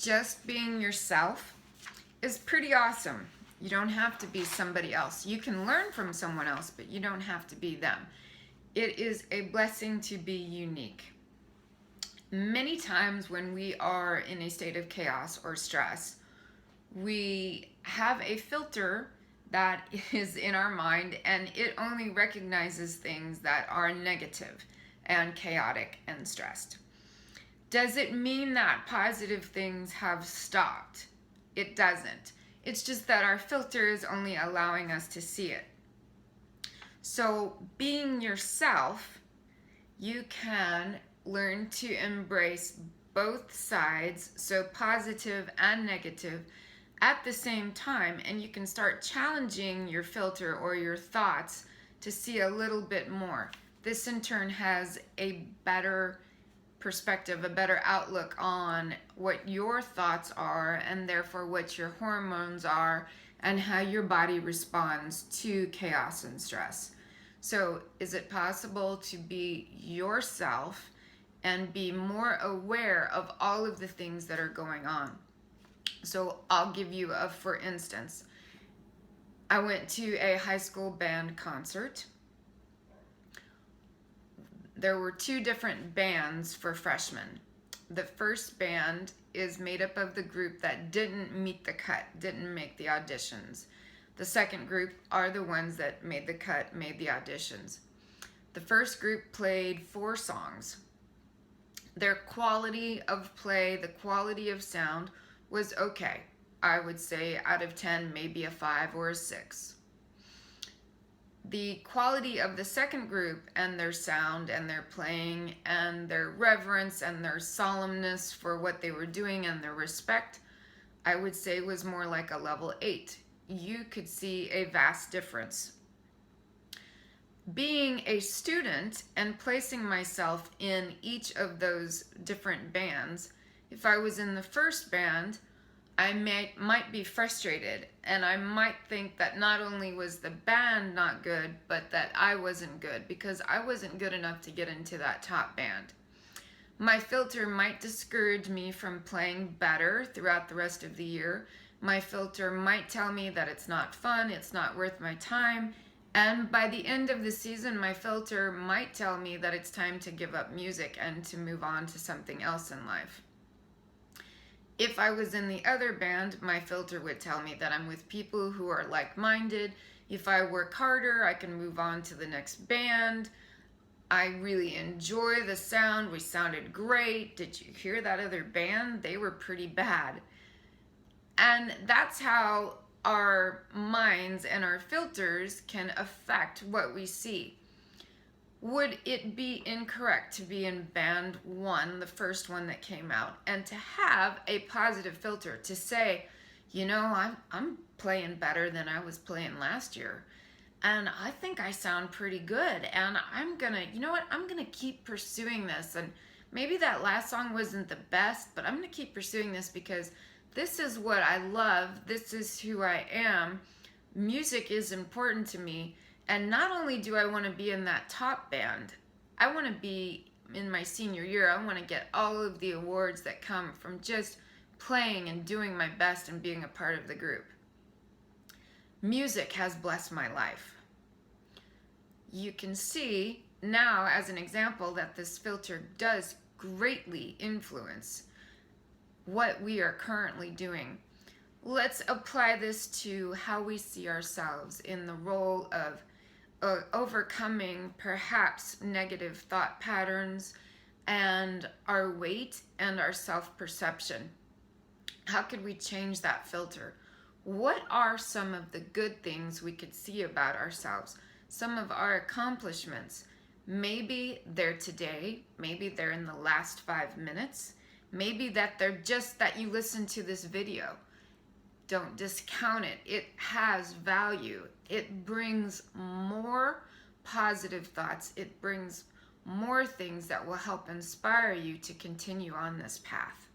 just being yourself is pretty awesome. You don't have to be somebody else. You can learn from someone else, but you don't have to be them. It is a blessing to be unique. Many times when we are in a state of chaos or stress, we have a filter that is in our mind, and it only recognizes things that are negative and chaotic and stressed. Does it mean that positive things have stopped? It doesn't. It's just that our filter is only allowing us to see it. So being yourself, you can learn to embrace both sides, so positive and negative, at the same time, and you can start challenging your filter or your thoughts to see a little bit more. This in turn has a better perspective, a better outlook on what your thoughts are, and therefore what your hormones are, and how your body responds to chaos and stress. So is it possible to be yourself and be more aware of all of the things that are going on? So I'll give you a for instance. I went to a high school band concert. There were two different bands for freshmen. The first band is made up of the group that didn't meet the cut, didn't make the auditions. The second group are the ones that made the cut, made the auditions. The first group played 4 songs. Their quality of play, the quality of sound was okay. I would say out of 10, maybe a 5 or a 6. The quality of the second group and their sound and their playing and their reverence and their solemnness for what they were doing and their respect, I would say was more like a level 8. You could see a vast difference. Being a student and placing myself in each of those different bands, if I was in the first band, I might be frustrated, and I might think that not only was the band not good, but that I wasn't good because I wasn't good enough to get into that top band. My filter might discourage me from playing better throughout the rest of the year. My filter might tell me that it's not fun, it's not worth my time, and by the end of the season, my filter might tell me that it's time to give up music and to move on to something else in life. If I was in the other band, my filter would tell me that I'm with people who are like-minded. If I work harder, I can move on to the next band. I really enjoy the sound. We sounded great. Did you hear that other band? They were pretty bad. And that's how our minds and our filters can affect what we see. Would it be incorrect to be in band 1, the first one that came out, and to have a positive filter to say, you know, I'm playing better than I was playing last year, and I think I sound pretty good, and I'm gonna, you know what, I'm gonna keep pursuing this, and maybe that last song wasn't the best, but I'm gonna keep pursuing this because this is what I love, this is who I am, music is important to me. And not only do I want to be in that top band, I want to be in my senior year. I want to get all of the awards that come from just playing and doing my best and being a part of the group. Music has blessed my life. You can see now as an example that this filter does greatly influence what we are currently doing. Let's apply this to how we see ourselves in the role of overcoming perhaps negative thought patterns and our weight and our self-perception. How could we change that filter? What are some of the good things we could see about ourselves? Some of our accomplishments. Maybe they're today, maybe they're in the last 5 minutes, maybe that they're just that you listened to this video. Don't discount it. It has value. It brings more positive thoughts. It brings more things that will help inspire you to continue on this path.